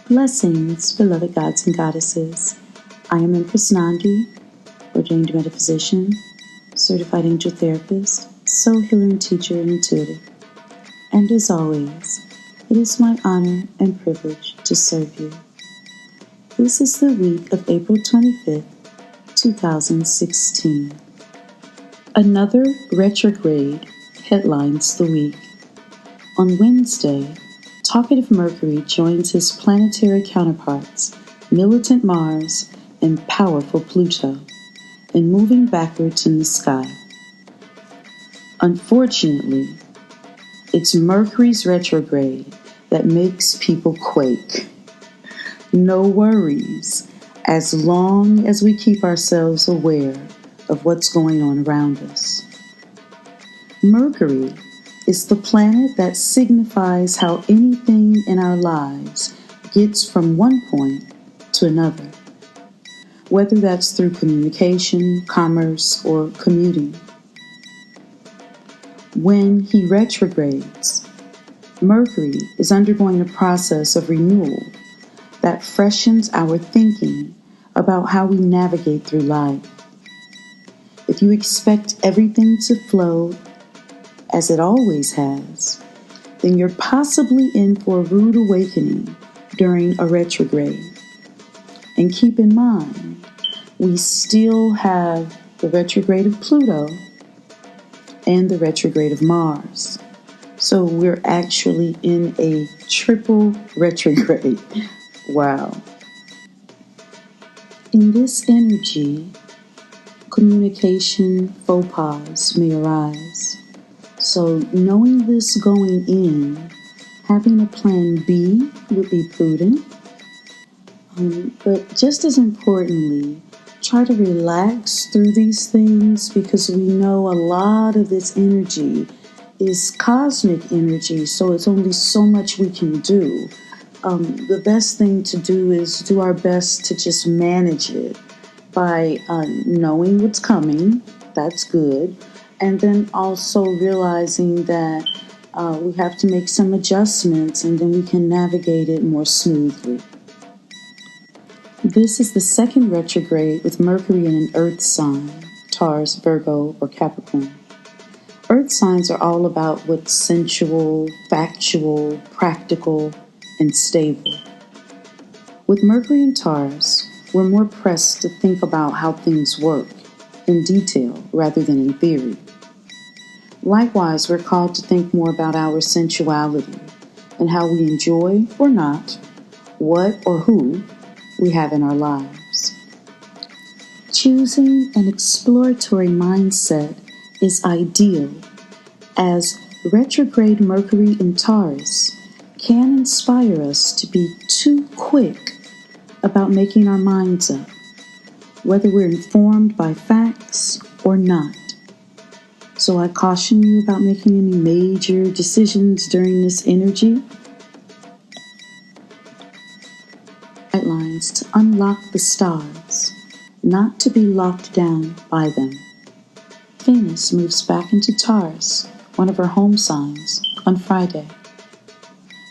Blessings, beloved gods and goddesses. I am Empress Nandi, ordained metaphysician, certified angel therapist, soul healer and teacher and intuitive. And as always, it is my honor and privilege to serve you. This is the week of April 25th, 2016. Another retrograde headlines the week. On Wednesday, talkative Mercury joins his planetary counterparts, militant Mars and powerful Pluto, in moving backwards in the sky. Unfortunately, it's Mercury's retrograde that makes people quake. No worries, as long as we keep ourselves aware of what's going on around us. Mercury is the planet that signifies how anything in our lives gets from one point to another, whether that's through communication, commerce, or commuting. When he retrogrades, Mercury is undergoing a process of renewal that freshens our thinking about how we navigate through life. If you expect everything to flow as it always has, then you're possibly in for a rude awakening during a retrograde. And keep in mind, we still have the retrograde of Pluto and the retrograde of Mars. So we're actually in a triple retrograde. Wow. In this energy, communication faux pas may arise. So knowing this going in, having a plan B would be prudent. But just as importantly, try to relax through these things, because we know a lot of this energy is cosmic energy, so it's only so much we can do. The best thing to do is do our best to just manage it by knowing what's coming. That's good. And then also realizing that we have to make some adjustments, and then we can navigate it more smoothly. This is the second retrograde with Mercury in an earth sign, Taurus, Virgo, or Capricorn. Earth signs are all about what's sensual, factual, practical, and stable. With Mercury in Taurus, we're more pressed to think about how things work in detail rather than in theory. Likewise, we're called to think more about our sensuality and how we enjoy or not what or who we have in our lives. Choosing an exploratory mindset is ideal, as retrograde Mercury in Taurus can inspire us to be too quick about making our minds up, whether we're informed by facts or not. So I caution you about making any major decisions during this energy. Guidelines to unlock the stars, not to be locked down by them. Venus moves back into Taurus, one of her home signs, on Friday.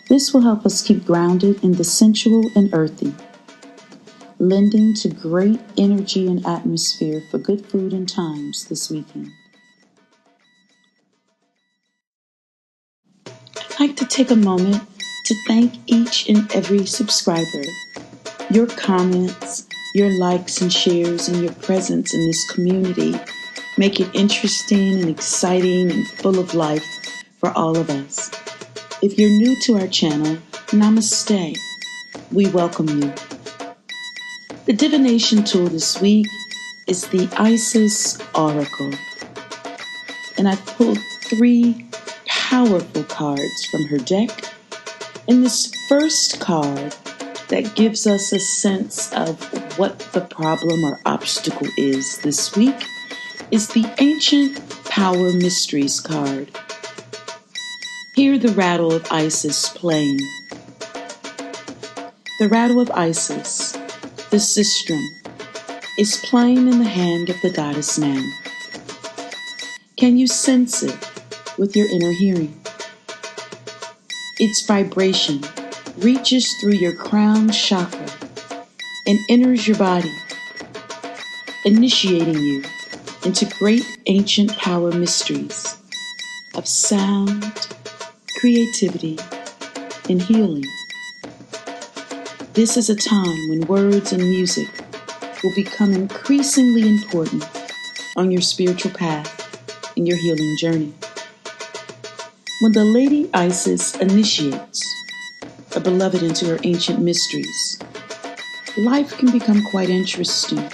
This will help us keep grounded in the sensual and earthy, lending to great energy and atmosphere for good food and times this weekend. I'd like to take a moment to thank each and every subscriber. Your comments, your likes and shares, and your presence in this community make it interesting and exciting and full of life for all of us. If you're new to our channel, namaste. We welcome you. The divination tool this week is the Isis Oracle. And I've pulled 3 powerful cards from her deck. And this first card that gives us a sense of what the problem or obstacle is this week is the Ancient Power Mysteries card. Hear the rattle of Isis playing. The rattle of Isis, the sistrum, is playing in the hand of the goddess now. Can you sense it with your inner hearing? Its vibration reaches through your crown chakra and enters your body, initiating you into great ancient power mysteries of sound, creativity, and healing. This is a time when words and music will become increasingly important on your spiritual path and your healing journey. When the Lady Isis initiates a beloved into her ancient mysteries, life can become quite interesting.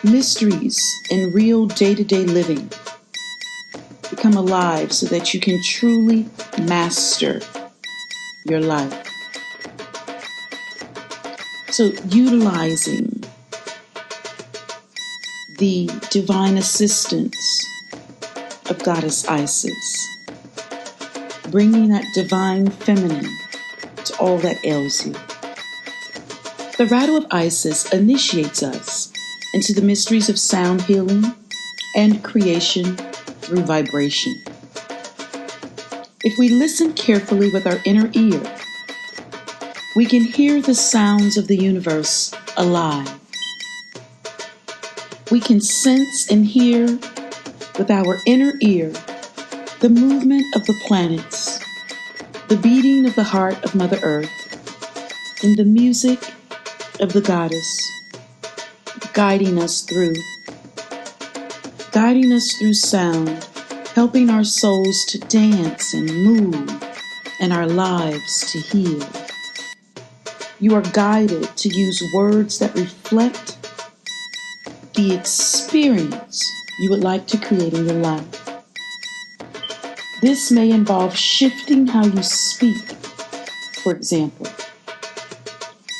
Mysteries in real day-to-day living become alive so that you can truly master your life. So utilizing the divine assistance of Goddess Isis, bringing that divine feminine to all that ails you. The rattle of Isis initiates us into the mysteries of sound healing and creation through vibration. If we listen carefully with our inner ear, we can hear the sounds of the universe alive. We can sense and hear with our inner ear the movement of the planets, the beating of the heart of Mother Earth, and the music of the goddess, guiding us through sound, helping our souls to dance and move, and our lives to heal. You are guided to use words that reflect the experience you would like to create in your life. This may involve shifting how you speak. For example,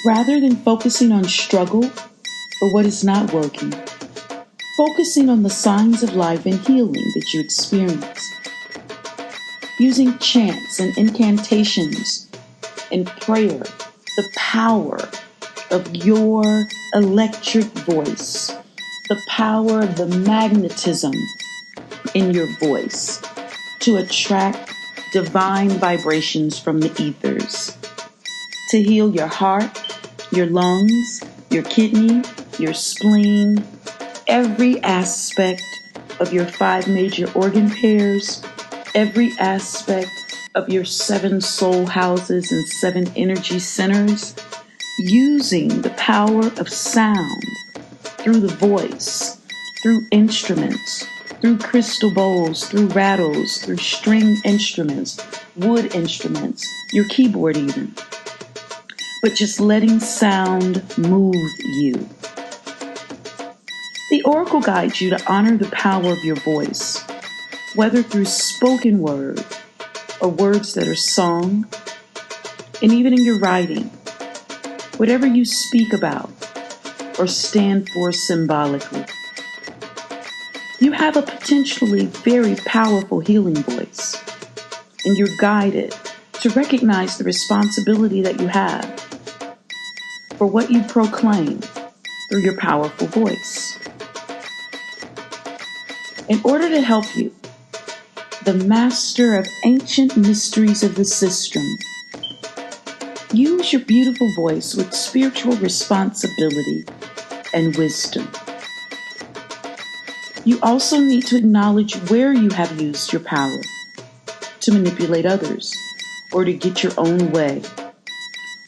rather than focusing on struggle or what is not working, focusing on the signs of life and healing that you experience. Using chants and incantations and prayer, the power of your electric voice, the power of the magnetism in your voice to attract divine vibrations from the ethers, to heal your heart, your lungs, your kidney, your spleen, every aspect of your 5 major organ pairs, every aspect of your 7 soul houses and 7 energy centers, using the power of sound through the voice, through instruments, through crystal bowls, through rattles, through string instruments, wood instruments, your keyboard even. But just letting sound move you. The oracle guides you to honor the power of your voice, whether through spoken word or words that are sung, and even in your writing, whatever you speak about or stand for symbolically. You have a potentially very powerful healing voice, and you're guided to recognize the responsibility that you have for what you proclaim through your powerful voice. In order to help you, the master of ancient mysteries of the system, use your beautiful voice with spiritual responsibility and wisdom. You also need to acknowledge where you have used your power to manipulate others or to get your own way,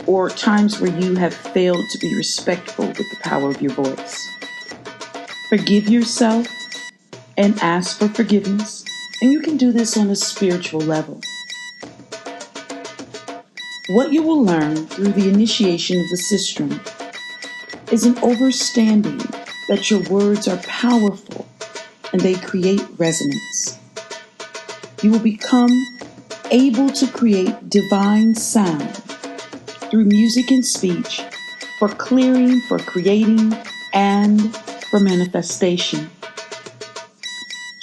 or times where you have failed to be respectful with the power of your voice. Forgive yourself and ask for forgiveness, and you can do this on a spiritual level. What you will learn through the initiation of the system is an understanding that your words are powerful and they create resonance. You will become able to create divine sound through music and speech for clearing, for creating, and for manifestation.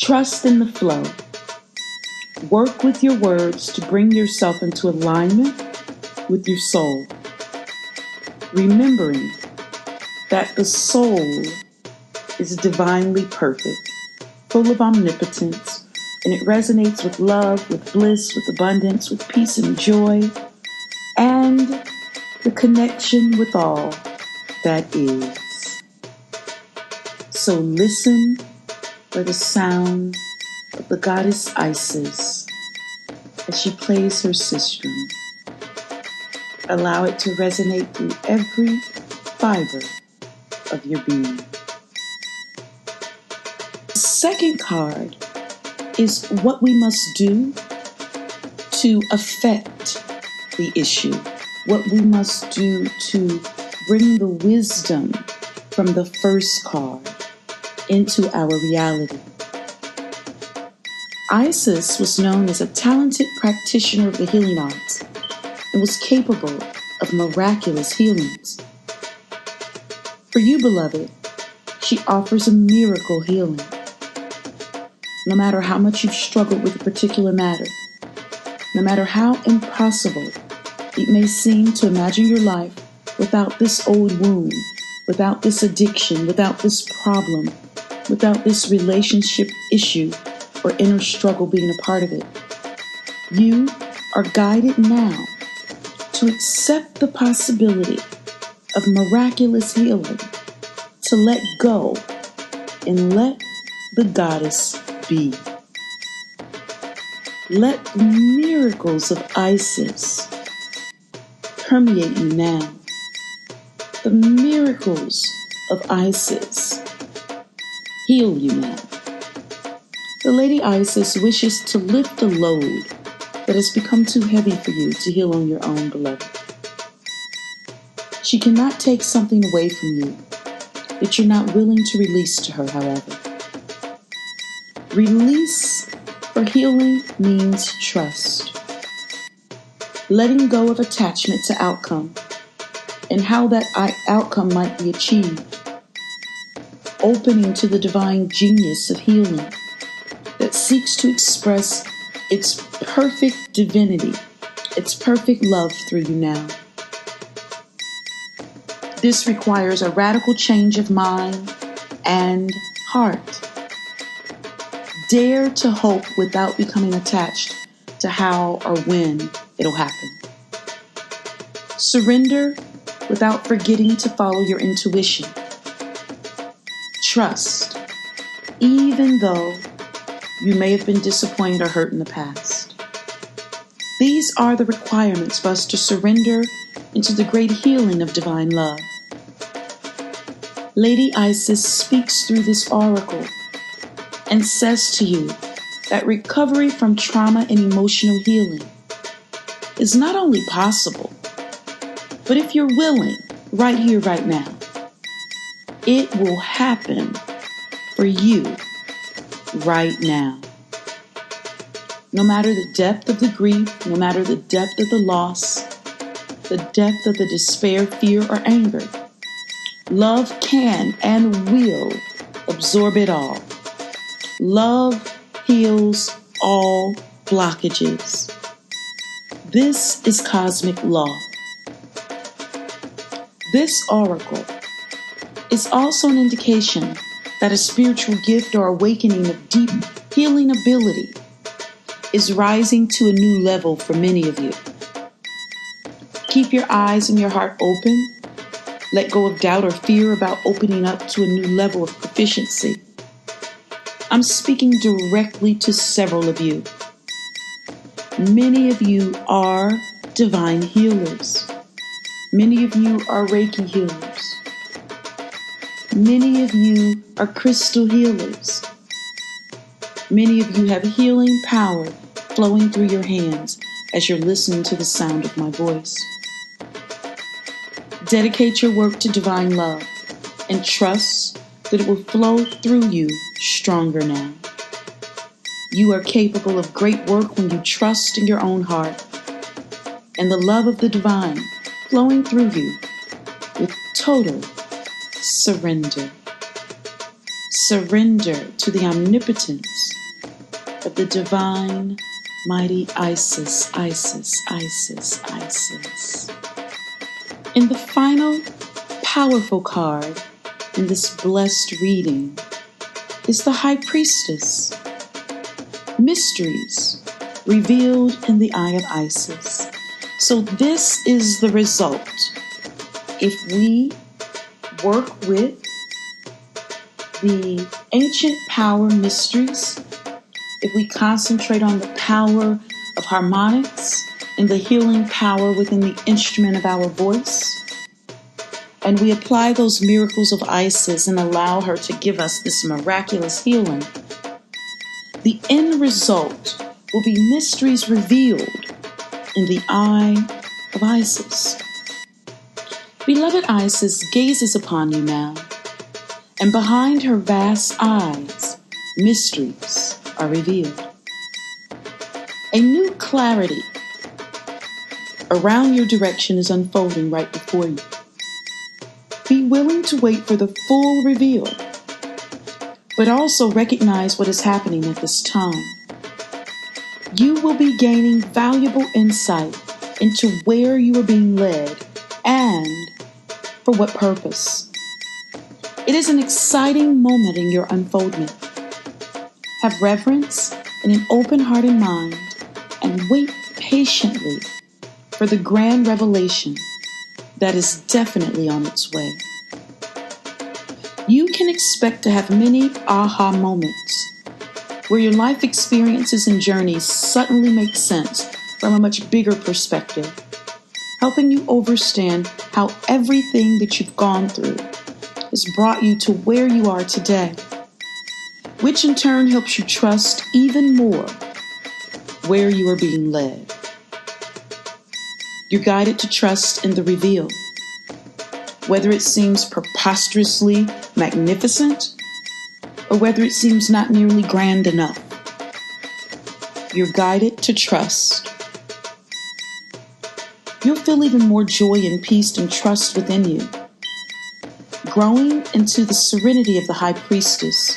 Trust in the flow. Work with your words to bring yourself into alignment with your soul, remembering that the soul is divinely perfect, full of omnipotence, and it resonates with love, with bliss, with abundance, with peace and joy, and the connection with all that is. So listen for the sound of the goddess Isis as she plays her sistrum. Allow it to resonate through every fiber of your being. The second card is what we must do to affect the issue, what we must do to bring the wisdom from the first card into our reality. Isis was known as a talented practitioner of the healing arts and was capable of miraculous healings. For you, beloved, she offers a miracle healing. No matter how much you've struggled with a particular matter, no matter how impossible it may seem to imagine your life without this old wound, without this addiction, without this problem, without this relationship issue or inner struggle being a part of it, you are guided now to accept the possibility of miraculous healing, to let go and let the goddess be. Let the miracles of Isis permeate you now. The miracles of Isis heal you now. The Lady Isis wishes to lift the load that has become too heavy for you to heal on your own, beloved. She cannot take something away from you that you're not willing to release to her, however. Release for healing means trust. Letting go of attachment to outcome and how that outcome might be achieved. Opening to the divine genius of healing that seeks to express its perfect divinity, its perfect love through you now. This requires a radical change of mind and heart. Dare to hope without becoming attached to how or when it'll happen. Surrender without forgetting to follow your intuition. Trust, even though you may have been disappointed or hurt in the past. These are the requirements for us to surrender into the great healing of divine love. Lady Isis speaks through this oracle and says to you that recovery from trauma and emotional healing is not only possible, but if you're willing, right here, right now, it will happen for you right now. No matter the depth of the grief, no matter the depth of the loss, the depth of the despair, fear, or anger, love can and will absorb it all. Love heals all blockages. This is cosmic law. This oracle is also an indication that a spiritual gift or awakening of deep healing ability is rising to a new level for many of you. Keep your eyes and your heart open. Let go of doubt or fear about opening up to a new level of proficiency. I'm speaking directly to several of you. Many of you are divine healers. Many of you are Reiki healers. Many of you are crystal healers. Many of you have healing power flowing through your hands as you're listening to the sound of my voice. Dedicate your work to divine love and trust that it will flow through you stronger now. You are capable of great work when you trust in your own heart and the love of the divine flowing through you with total surrender. Surrender to the omnipotence of the divine, mighty Isis, Isis, Isis, Isis. And the final powerful card in this blessed reading is the High Priestess. Mysteries revealed in the eye of Isis. So this is the result. If we work with the ancient power mysteries, if we concentrate on the power of harmonics and the healing power within the instrument of our voice, and we apply those miracles of Isis and allow her to give us this miraculous healing, the end result will be mysteries revealed in the eye of Isis. Beloved Isis gazes upon you now, and behind her vast eyes, mysteries are revealed. A new clarity around your direction is unfolding right before you. Be willing to wait for the full reveal, but also recognize what is happening at this time. You will be gaining valuable insight into where you are being led and for what purpose. It is an exciting moment in your unfoldment. Have reverence and an open heart and mind, and wait patiently for the grand revelation that is definitely on its way. You can expect to have many aha moments where your life experiences and journeys suddenly make sense from a much bigger perspective, helping you understand how everything that you've gone through has brought you to where you are today, which in turn helps you trust even more where you are being led. You're guided to trust in the reveal, whether it seems preposterously magnificent or whether it seems not nearly grand enough. You're guided to trust. You'll feel even more joy and peace and trust within you, growing into the serenity of the High Priestess,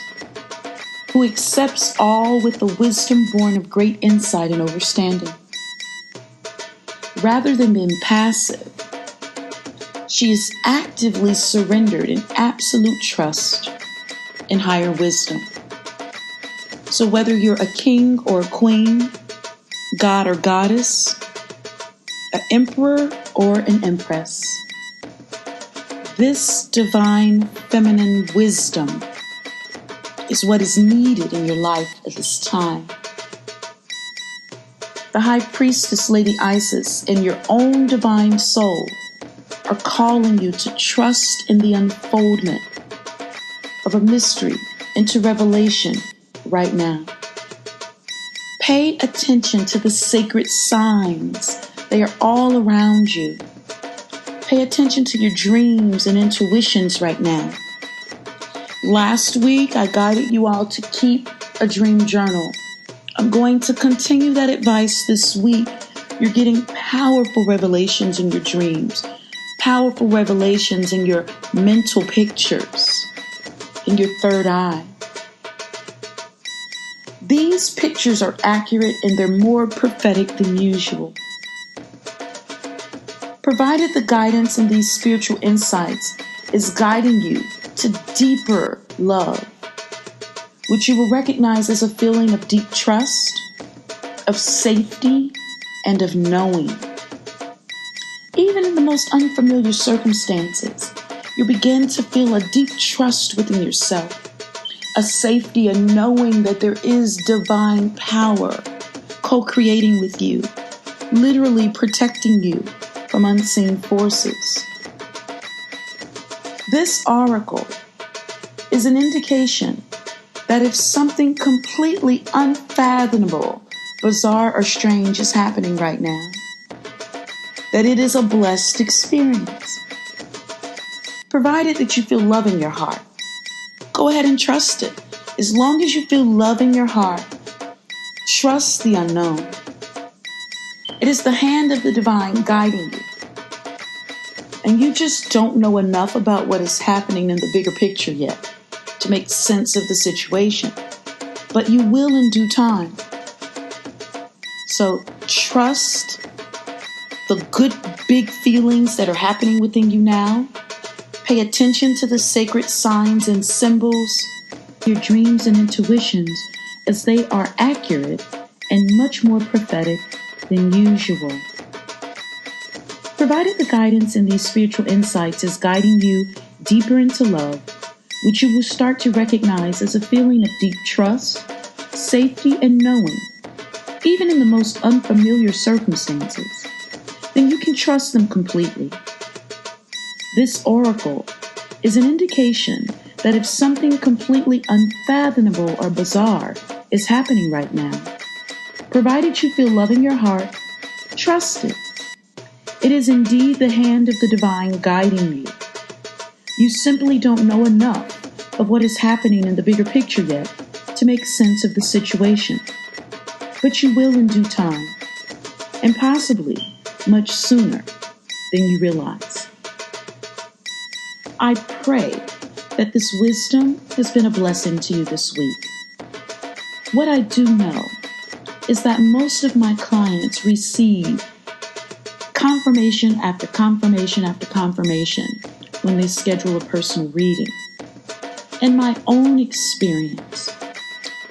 who accepts all with the wisdom born of great insight and understanding. Rather than being passive, she is actively surrendered in absolute trust in higher wisdom. So whether you're a king or a queen, god or goddess, an emperor or an empress, this divine feminine wisdom is what is needed in your life at this time. The High Priestess, Lady Isis, and your own divine soul are calling you to trust in the unfoldment of a mystery into revelation right now. Pay attention to the sacred signs. They are all around you. Pay attention to your dreams and intuitions right now. Last week, I guided you all to keep a dream journal. I'm going to continue that advice this week. You're getting powerful revelations in your dreams, powerful revelations in your mental pictures, in your third eye. These pictures are accurate and they're more prophetic than usual. Provided the guidance in these spiritual insights is guiding you to deeper love, which you will recognize as a feeling of deep trust, of safety, and of knowing. Even in the most unfamiliar circumstances, you begin to feel a deep trust within yourself, a safety, a knowing that there is divine power co-creating with you, literally protecting you from unseen forces. This oracle is an indication that if something completely unfathomable, bizarre, or strange is happening right now, that it is a blessed experience. Provided that you feel love in your heart, go ahead and trust it. As long as you feel love in your heart, trust the unknown. It is the hand of the divine guiding you. And you just don't know enough about what is happening in the bigger picture yet to make sense of the situation. But you will in due time. So trust the good, big feelings that are happening within you now. Pay attention to the sacred signs and symbols, your dreams and intuitions, as they are accurate and much more prophetic than usual. Provided the guidance in these spiritual insights is guiding you deeper into love, which you will start to recognize as a feeling of deep trust, safety, and knowing, even in the most unfamiliar circumstances, then you can trust them completely. This oracle is an indication that if something completely unfathomable or bizarre is happening right now, provided you feel love in your heart, trust it. It is indeed the hand of the divine guiding you. You simply don't know enough of what is happening in the bigger picture yet to make sense of the situation. But you will in due time, and possibly much sooner than you realize. I pray that this wisdom has been a blessing to you this week. What I do know is that most of my clients receive confirmation after confirmation after confirmation when they schedule a personal reading. In my own experience,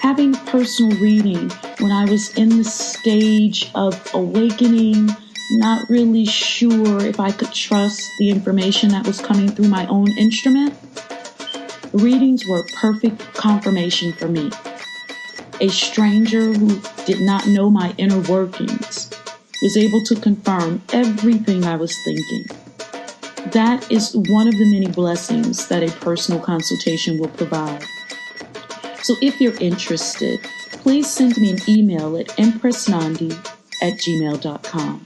having a personal reading when I was in the stage of awakening, not really sure if I could trust the information that was coming through my own instrument, readings were perfect confirmation for me. A stranger who did not know my inner workings was able to confirm everything I was thinking. That is one of the many blessings that a personal consultation will provide. So if you're interested, please send me an email at EmpressNandi@gmail.com.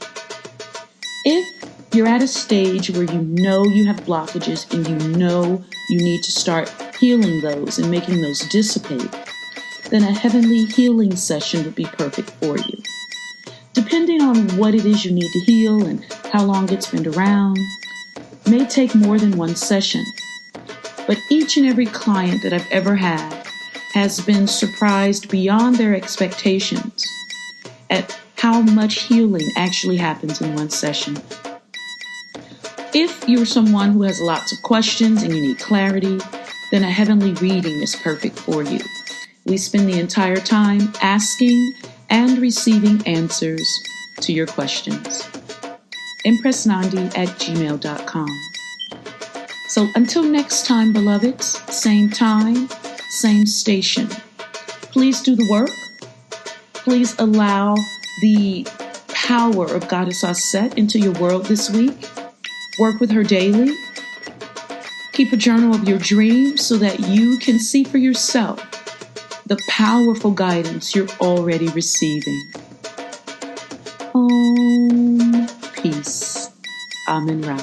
If you're at a stage where you know you have blockages and you know you need to start healing those and making those dissipate, then a heavenly healing session would be perfect for you. Depending on what it is you need to heal and how long it's been around, may take more than one session. But each and every client that I've ever had has been surprised beyond their expectations at how much healing actually happens in one session. If you're someone who has lots of questions and you need clarity, then a heavenly reading is perfect for you. We spend the entire time asking and receiving answers to your questions. EmpressNandi@gmail.com. So until next time, beloveds, same time, same station. Please do the work. Please allow the power of Goddess Auset into your world this week. Work with her daily. Keep a journal of your dreams so that you can see for yourself the powerful guidance you're already receiving. Om, peace. Amen Ra.